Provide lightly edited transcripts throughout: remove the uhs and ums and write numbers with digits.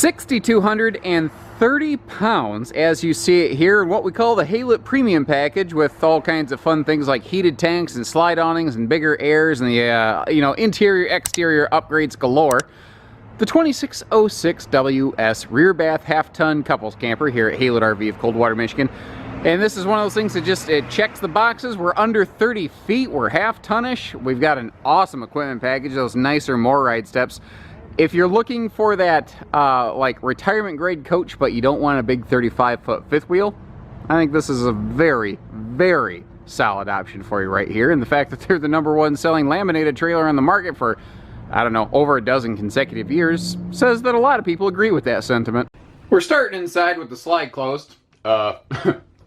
6,230 pounds, as you see it here, in what we call the Halet Premium Package, with all kinds of fun things like heated tanks and slide awnings and bigger airs and the interior exterior upgrades galore. The 2606WS rear bath half-ton couples camper here at Halet RV of Coldwater, Michigan. And this is one of those things that it checks the boxes. We're under 30 feet, we're half-tonish. We've got an awesome equipment package, those nicer more ride steps. If you're looking for that like retirement grade coach, but you don't want a big 35-foot fifth wheel, I think this is a very, very solid option for you right here. And the fact that they're the #1 selling laminated trailer on the market for, I don't know, over a dozen consecutive years says that a lot of people agree with that sentiment. We're starting inside with the slide closed,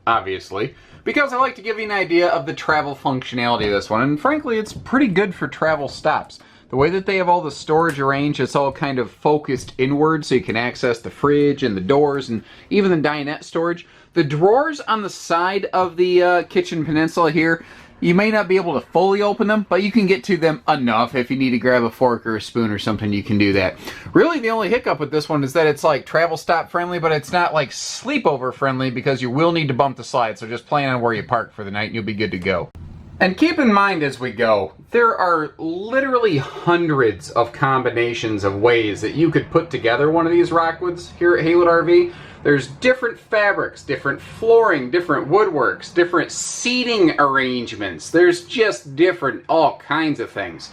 obviously, because I like to give you an idea of the travel functionality of this one. And frankly, it's pretty good for travel stops. The way that they have all the storage arranged, it's all kind of focused inward, so you can access the fridge and the doors and even the dinette storage. The drawers on the side of the kitchen peninsula here, you may not be able to fully open them, but you can get to them enough. If you need to grab a fork or a spoon or something, you can do that. Really, the only hiccup with this one is that it's like travel stop friendly, but it's not like sleepover friendly, because you will need to bump the slide, so just plan on where you park for the night and you'll be good to go. And keep in mind as we go, there are literally hundreds of combinations of ways that you could put together one of these Rockwoods here at Halet RV. There's different fabrics, different flooring, different woodworks, different seating arrangements. There's just different, all kinds of things.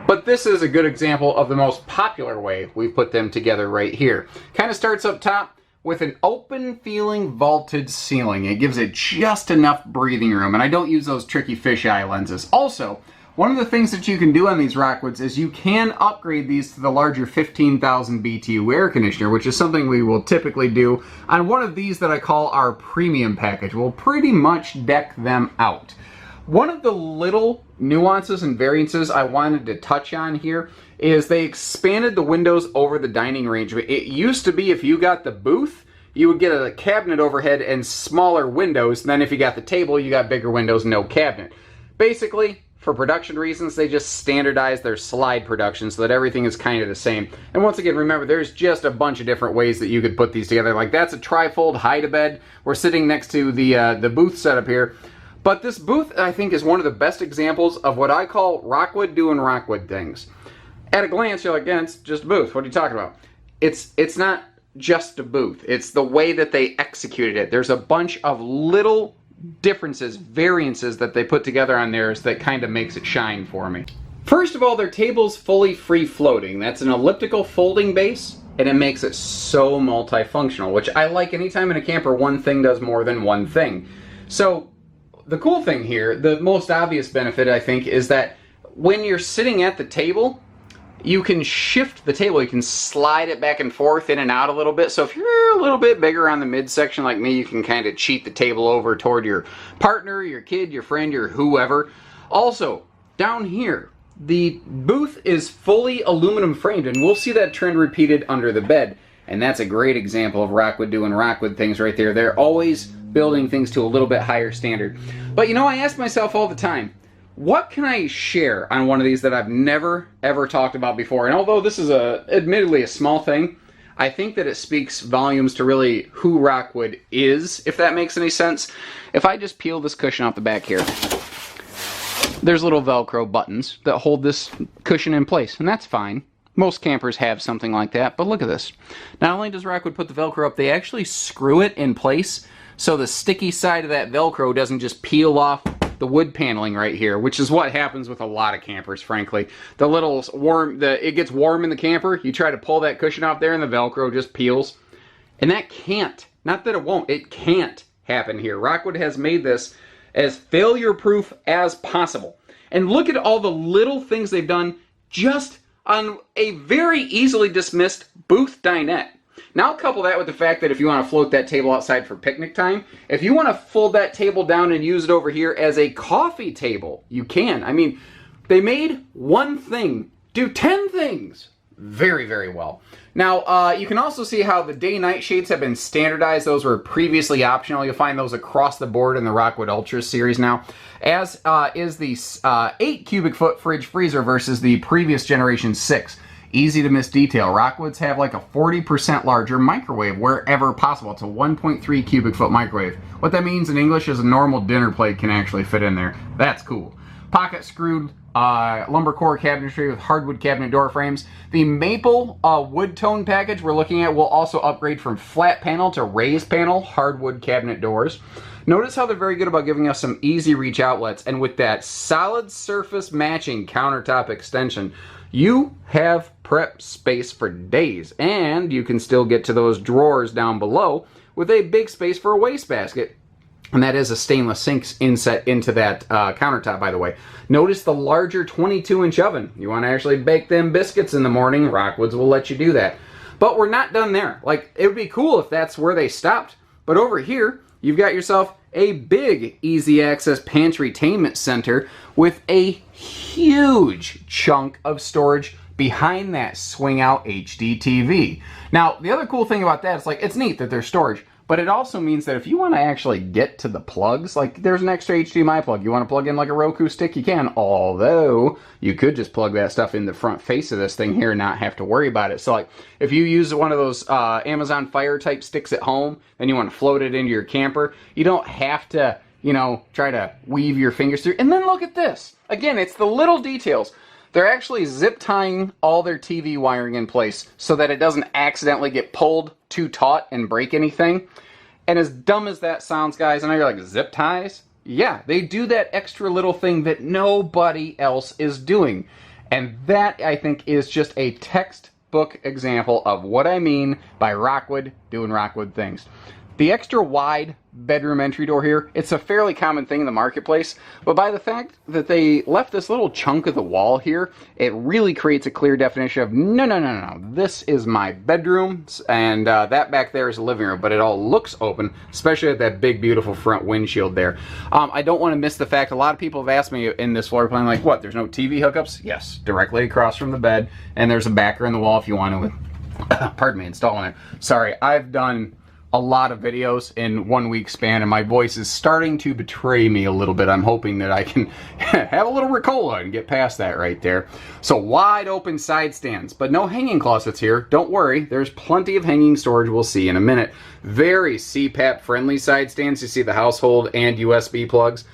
But this is a good example of the most popular way we've put them together right here. Kind of starts up top with an open feeling vaulted ceiling. It gives it just enough breathing room, and I don't use those tricky fisheye lenses. Also, one of the things that you can do on these Rockwoods is you can upgrade these to the larger 15,000 BTU air conditioner, which is something we will typically do on one of these that I call our premium package. We'll pretty much deck them out. One of the little nuances and variances I wanted to touch on here is they expanded the windows over the dining arrangement. It used to be if you got the booth, you would get a cabinet overhead and smaller windows. And then if you got the table, you got bigger windows, no cabinet. Basically, for production reasons, they just standardized their slide production so that everything is kind of the same. And once again, remember, there's just a bunch of different ways that you could put these together. Like that's a trifold hide-a-bed. We're sitting next to the booth setup here. But this booth, I think, is one of the best examples of what I call Rockwood doing Rockwood things. At a glance, you're like, yeah, it's just a booth. What are you talking about? It's not just a booth. It's the way that they executed it. There's a bunch of little differences, variances that they put together on theirs that kind of makes it shine for me. First of all, their table's fully free-floating. That's an elliptical folding base, and it makes it so multifunctional, which I like. Anytime in a camper, one thing does more than one thing. So the cool thing here, the most obvious benefit, I think, is that when you're sitting at the table, you can shift the table. You can slide it back and forth in and out a little bit. So if you're a little bit bigger on the midsection like me, you can kind of cheat the table over toward your partner, your kid, your friend, your whoever. Also, down here, the booth is fully aluminum framed, and we'll see that trend repeated under the bed. And that's a great example of Rockwood doing Rockwood things right there. They're always building things to a little bit higher standard. But you know, I ask myself all the time, what can I share on one of these that I've never ever talked about before? And although this is admittedly a small thing, I think that it speaks volumes to really who Rockwood is, if that makes any sense. If I just peel this cushion off the back here, there's little Velcro buttons that hold this cushion in place, and that's fine. Most campers have something like that, but look at this. Not only does Rockwood put the Velcro up, they actually screw it in place so the sticky side of that Velcro doesn't just peel off the wood paneling right here, which is what happens with a lot of campers, frankly. The little it gets warm in the camper, you try to pull that cushion off there and the Velcro just peels. And that can't, not that it won't, it can't happen here. Rockwood has made this as failure-proof as possible. And look at all the little things they've done just on a very easily dismissed booth dinette. Now couple that with the fact that if you want to float that table outside for picnic time, if you want to fold that table down and use it over here as a coffee table, you can. I mean, they made one thing do 10 things very, very well. Now, you can also see how the day-night shades have been standardized. Those were previously optional. You'll find those across the board in the Rockwood Ultra series now, as is the 8 cubic foot fridge freezer versus the previous generation 6. Easy to miss detail. Rockwoods have like a 40% larger microwave wherever possible. It's a 1.3 cubic foot microwave. What that means in English is a normal dinner plate can actually fit in there. That's cool. Pocket screwed lumber core cabinetry with hardwood cabinet door frames. The maple wood tone package we're looking at will also upgrade from flat panel to raised panel hardwood cabinet doors. Notice how they're very good about giving us some easy reach outlets, and with that solid surface matching countertop extension, you have prep space for days, and you can still get to those drawers down below with a big space for a wastebasket. And that is a stainless sink inset into that countertop, by the way. Notice the larger 22-inch oven. You want to actually bake them biscuits in the morning, Rockwoods will let you do that. But we're not done there. Like, it would be cool if that's where they stopped. But over here, you've got yourself a big easy access pantry-tainment center with a huge chunk of storage behind that swing out HD TV. Now, the other cool thing about that is, like, it's neat that there's storage, but it also means that if you want to actually get to the plugs, like there's an extra HDMI plug. You want to plug in like a Roku stick, you can. Although, you could just plug that stuff in the front face of this thing here and not have to worry about it. So like, if you use one of those Amazon Fire type sticks at home, and you want to float it into your camper, you don't have to, you know, try to weave your fingers through. And then look at this. Again, it's the little details. They're actually zip tying all their TV wiring in place so that it doesn't accidentally get pulled too taut and break anything. And as dumb as that sounds, guys, I know you're like, zip ties? Yeah, they do that extra little thing that nobody else is doing. And that, I think, is just a textbook example of what I mean by Rockwood doing Rockwood things. The extra wide bedroom entry door here, it's a fairly common thing in the marketplace, but by the fact that they left this little chunk of the wall here, it really creates a clear definition of, no, this is my bedroom, and that back there is a living room, but it all looks open, especially at that big, beautiful front windshield there. I don't want to miss the fact, a lot of people have asked me in this floor plan, like, what, there's no TV hookups? Yes, directly across from the bed, and there's a backer in the wall if you want to, pardon me, install it. Sorry, I've done a lot of videos in 1 week span, and my voice is starting to betray me a little bit. I'm hoping that I can have a little Ricola and get past that right there. So wide open side stands, but no hanging closets here. Don't worry, there's plenty of hanging storage we'll see in a minute. Very CPAP friendly side stands. You see the household and USB plugs.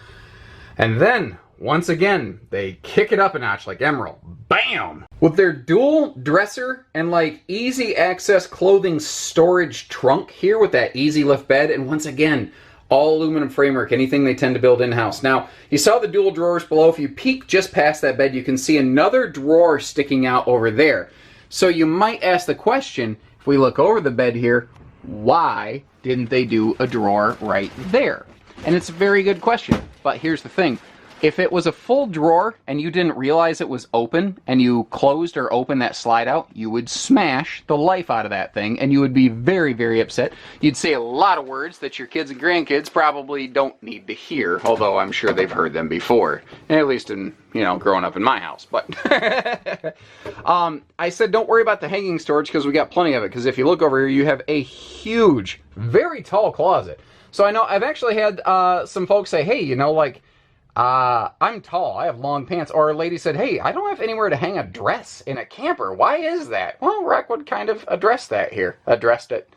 And then, once again, they kick it up a notch like Emerald. Bam! With their dual dresser and like easy access clothing storage trunk here with that easy lift bed, and once again, all aluminum framework, anything they tend to build in-house. Now, you saw the dual drawers below. If you peek just past that bed, you can see another drawer sticking out over there. So you might ask the question, if we look over the bed here, why didn't they do a drawer right there? And it's a very good question, but here's the thing. If it was a full drawer and you didn't realize it was open and you closed or opened that slide out, you would smash the life out of that thing and you would be very, very upset. You'd say a lot of words that your kids and grandkids probably don't need to hear, although I'm sure they've heard them before, at least in, you know, growing up in my house. But I said don't worry about the hanging storage because we got plenty of it, because if you look over here, you have a huge, very tall closet. So I know I've actually had some folks say, hey, you know, like, I'm tall, I have long pants. Or a lady said, hey, I don't have anywhere to hang a dress in a camper. Why is that? Well, Rockwood kind of addressed that here. Addressed it.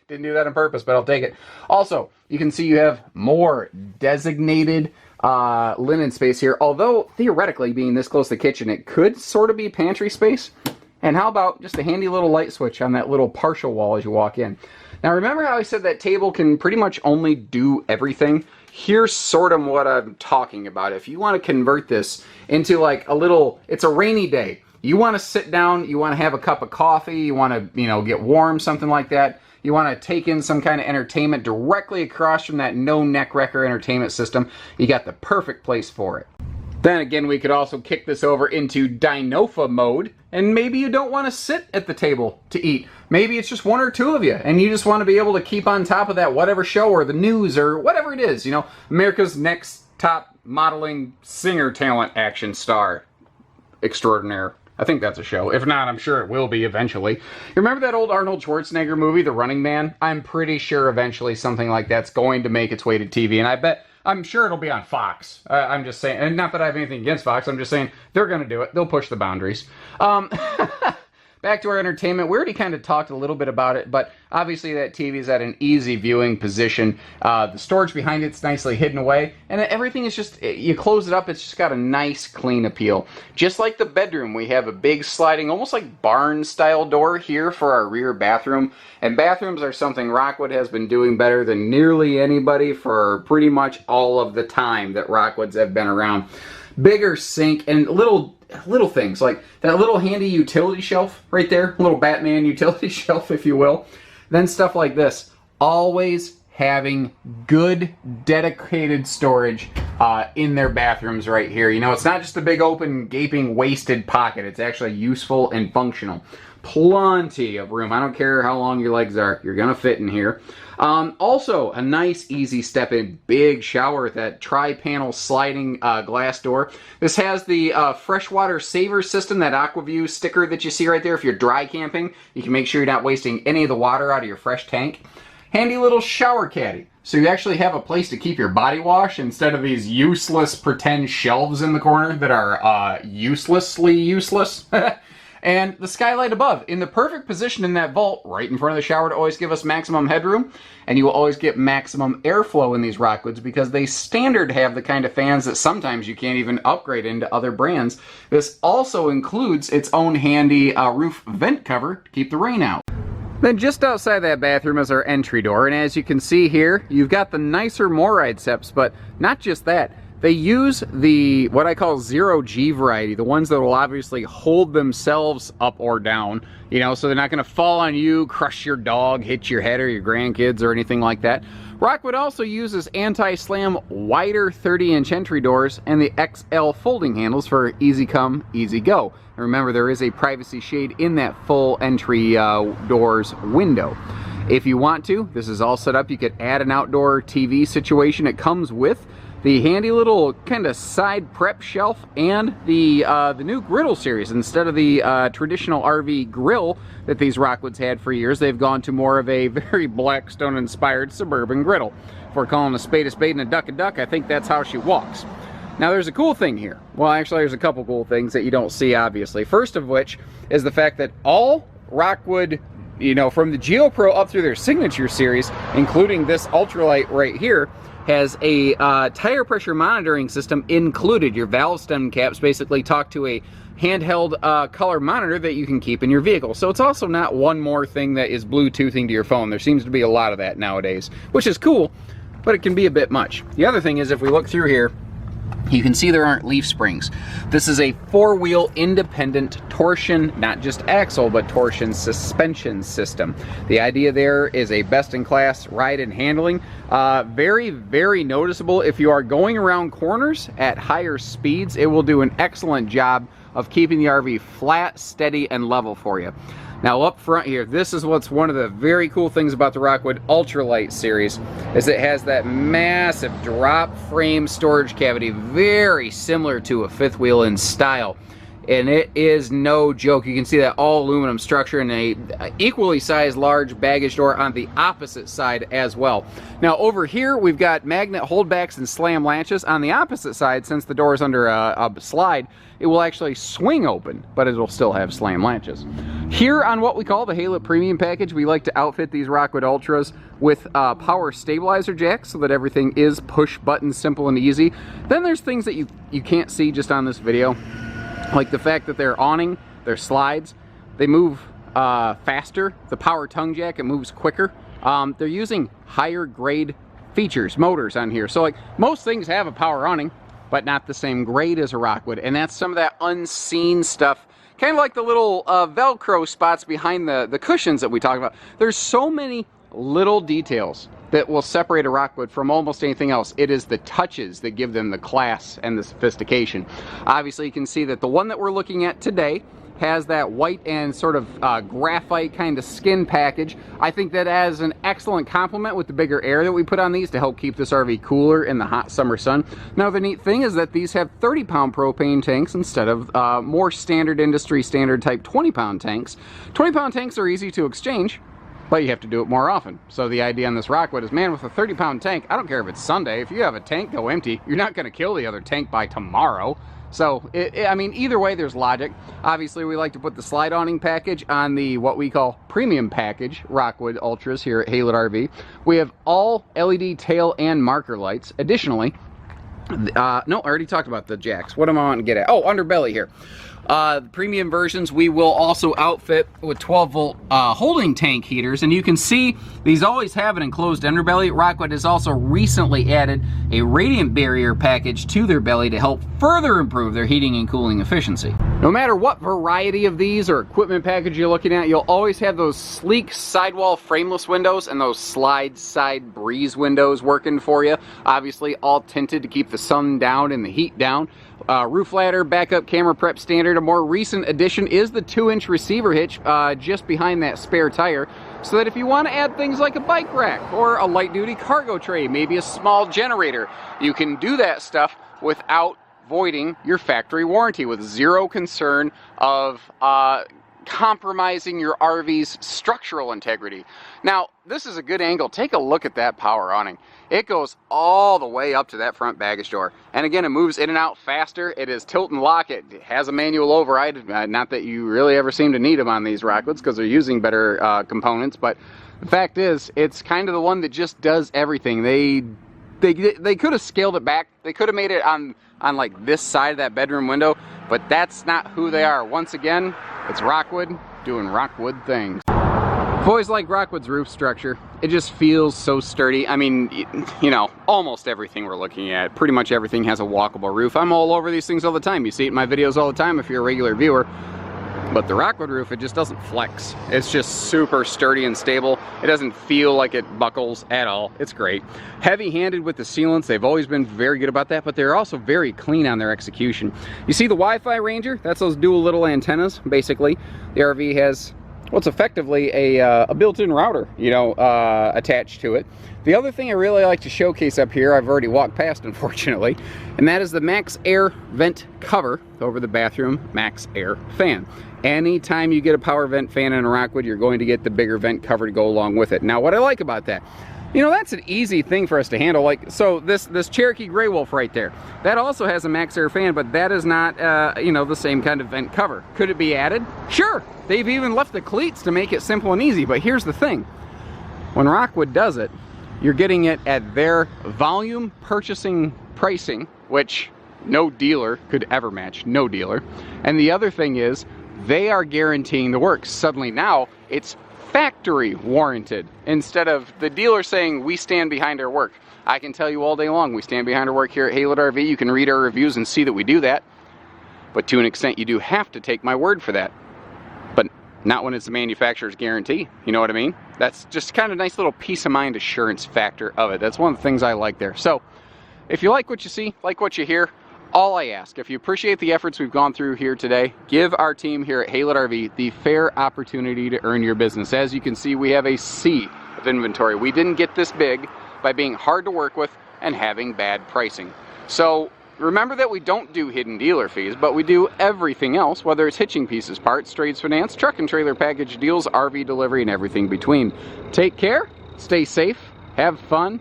Didn't do that on purpose, but I'll take it. Also, you can see you have more designated linen space here. Although, theoretically, being this close to the kitchen, it could sort of be pantry space. And how about just a handy little light switch on that little partial wall as you walk in. Now, remember how I said that table can pretty much only do everything? Here's sort of what I'm talking about. If you want to convert this into like a little, it's a rainy day. You want to sit down, you want to have a cup of coffee, you want to, you know, get warm, something like that. You want to take in some kind of entertainment directly across from that no neck wrecker entertainment system. You got the perfect place for it. Then again, we could also kick this over into Dinofa mode, and maybe you don't want to sit at the table to eat. Maybe it's just one or two of you, and you just want to be able to keep on top of that whatever show or the news or whatever it is. You know, America's Next Top Modeling Singer Talent Action Star Extraordinaire. I think that's a show. If not, I'm sure it will be eventually. You remember that old Arnold Schwarzenegger movie, The Running Man? I'm pretty sure eventually something like that's going to make its way to TV, and I'm sure it'll be on Fox. I'm just saying, and not that I have anything against Fox, I'm just saying they're going to do it. They'll push the boundaries. back to our entertainment. We already kind of talked a little bit about it, but obviously that TV is at an easy viewing position. The storage behind it's nicely hidden away, and everything is just, you close it up, it's just got a nice clean appeal. Just like the bedroom, we have a big sliding, almost like barn style door here for our rear bathroom. And bathrooms are something Rockwood has been doing better than nearly anybody for pretty much all of the time that Rockwoods have been around. Bigger sink and little things like that little handy utility shelf right there, little Batman utility shelf, if you will. Then stuff like this, always having good dedicated storage in their bathrooms right here. You know, it's not just a big open gaping wasted pocket, it's actually useful and functional. Plenty of room. I don't care how long your legs are, you're gonna fit in here. Also, a nice easy step in big shower with that tri-panel sliding glass door. This has the freshwater saver system, that AquaView sticker that you see right there. If you're dry camping, you can make sure you're not wasting any of the water out of your fresh tank. Handy little shower caddy. So you actually have a place to keep your body wash instead of these useless pretend shelves in the corner that are uselessly useless. And the skylight above, in the perfect position in that vault, right in front of the shower to always give us maximum headroom. And you will always get maximum airflow in these Rockwoods because they standard have the kind of fans that sometimes you can't even upgrade into other brands. This also includes its own handy roof vent cover to keep the rain out. Then just outside that bathroom is our entry door, and as you can see here, you've got the nicer Moride steps, but not just that. They use the, what I call 0G variety, the ones that will obviously hold themselves up or down, you know, so they're not going to fall on you, crush your dog, hit your head or your grandkids or anything like that. Rockwood also uses anti-slam wider 30-inch entry doors and the XL folding handles for easy come, easy go. And remember, there is a privacy shade in that full entry doors window. If you want to, this is all set up. You could add an outdoor TV situation. It comes with the handy little kind of side prep shelf and the new griddle series. Instead of the traditional RV grill that these Rockwoods had for years, they've gone to more of a very Blackstone inspired suburban griddle. If we're calling a spade and a duck, I think that's how she walks. Now there's a cool thing here. Well, actually there's a couple cool things that you don't see, obviously. First of which is the fact that all Rockwood, you know, from the GeoPro up through their Signature series, including this Ultralite right here, has a tire pressure monitoring system included. Your valve stem caps basically talk to a handheld color monitor that you can keep in your vehicle. So it's also not one more thing that is Bluetoothing to your phone. There seems to be a lot of that nowadays, which is cool, but it can be a bit much. The other thing is, if we look through here, you can see there aren't leaf springs. This is a four-wheel independent torsion, not just axle, but torsion suspension system. The idea there is a best-in-class ride and handling. Very, very noticeable. If you are going around corners at higher speeds, it will do an excellent job of keeping the RV flat, steady, and level for you. Now up front here, this is what's one of the very cool things about the Rockwood Ultralite series, is it has that massive drop frame storage cavity, very similar to a fifth wheel in style. And it is no joke. You can see that all aluminum structure and a equally sized large baggage door on the opposite side as well. Now over here we've got magnet holdbacks and slam latches. On the opposite side, since the door is under a slide, it will actually swing open, but it'll still have slam latches. Here on what we call the Halo Premium package, we like to outfit these Rockwood Ultras with power stabilizer jacks so that everything is push button simple and easy. Then there's things that you can't see just on this video, like the fact that their awning, their slides, they move faster. The power tongue jack, it moves quicker. They're using higher grade features, motors on here. So like most things have a power awning, but not the same grade as a Rockwood. And that's some of that unseen stuff, kind of like the little Velcro spots behind the cushions that we talk about. There's so many little details that will separate a Rockwood from almost anything else. It is the touches that give them the class and the sophistication. Obviously you can see that the one that we're looking at today has that white and sort of graphite kind of skin package. I think that as an excellent complement with the bigger air that we put on these to help keep this RV cooler in the hot summer sun. Now the neat thing is that these have 30-pound propane tanks instead of more standard industry standard type 20-pound tanks. 20-pound tanks are easy to exchange, but you have to do it more often. So the idea on this Rockwood is, man, with a 30-pound tank, I don't care if it's Sunday, if you have a tank go empty, you're not going to kill the other tank by tomorrow. So, I mean, either way, there's logic. Obviously, we like to put the slide awning package on the, what we call premium package, Rockwood Ultras here at Haylett RV. We have all LED tail and marker lights. Additionally, no, I already talked about the jacks. What am I wanting to get at? Oh, underbelly here. The premium versions we will also outfit with 12-volt holding tank heaters, and you can see these always have an enclosed underbelly. Rockwood has also recently added a radiant barrier package to their belly to help further improve their heating and cooling efficiency. No matter what variety of these or equipment package you're looking at, you'll always have those sleek sidewall frameless windows and those slide side breeze windows working for you. Obviously all tinted to keep the sun down and the heat down. Roof ladder, backup camera prep standard. A more recent addition is the 2-inch receiver hitch just behind that spare tire, so that if you want to add things like a bike rack or a light duty cargo tray, maybe a small generator, you can do that stuff without voiding your factory warranty, with zero concern of compromising your RV's structural integrity. Now, this is a good angle. Take a look at that power awning. It goes all the way up to that front baggage door. And again, it moves in and out faster. It is tilt and lock. It has a manual override. Not that you really ever seem to need them on these Rockwoods because they're using better components, but the fact is, it's kind of the one that just does everything. They could have scaled it back. They could have made it on like this side of that bedroom window, but that's not who they are. Once again, it's Rockwood doing Rockwood things. I've always liked Rockwood's roof structure. It just feels so sturdy. I mean, you know, almost everything we're looking at, pretty much everything has a walkable roof. I'm all over these things all the time. You see it in my videos all the time if you're a regular viewer. But the Rockwood roof, it just doesn't flex. It's just super sturdy and stable. It doesn't feel like it buckles at all. It's great. Heavy-handed with the sealants. They've always been very good about that, but they're also very clean on their execution. You see the Wi-Fi Ranger? That's those dual little antennas, basically. The RV has what's effectively a built-in router, you know, attached to it. The other thing I really like to showcase up here, I've already walked past, unfortunately, and that is the Max Air vent cover over the bathroom Max Air fan. Anytime you get a power vent fan in a Rockwood, you're going to get the bigger vent cover to go along with it. Now, what I like about that, you know, that's an easy thing for us to handle. Like, so this Cherokee Grey Wolf right there, that also has a Max Air fan, but that is not, you know, the same kind of vent cover. Could it be added? Sure. They've even left the cleats to make it simple and easy, but here's the thing. When Rockwood does it, you're getting it at their volume purchasing pricing, which no dealer could ever match, no dealer. And the other thing is, they are guaranteeing the work. Suddenly now, it's factory warranted, instead of the dealer saying, we stand behind our work. I can tell you all day long, we stand behind our work here at Haylett RV. You can read our reviews and see that we do that. But to an extent, you do have to take my word for that. But not when it's the manufacturer's guarantee. You know what I mean? That's just kind of a nice little peace of mind assurance factor of it. That's one of the things I like there. So, if you like what you see, like what you hear, all I ask, if you appreciate the efforts we've gone through here today, give our team here at Haylett RV the fair opportunity to earn your business. As you can see, we have a sea of inventory. We didn't get this big by being hard to work with and having bad pricing. So remember that we don't do hidden dealer fees, but we do everything else, whether it's hitching pieces, parts, trades, finance, truck and trailer package deals, RV delivery, and everything between. Take care, stay safe, have fun,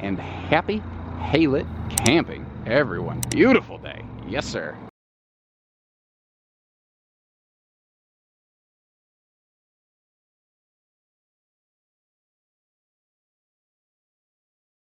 and happy Haylett camping, everyone. Beautiful day. Yes, sir.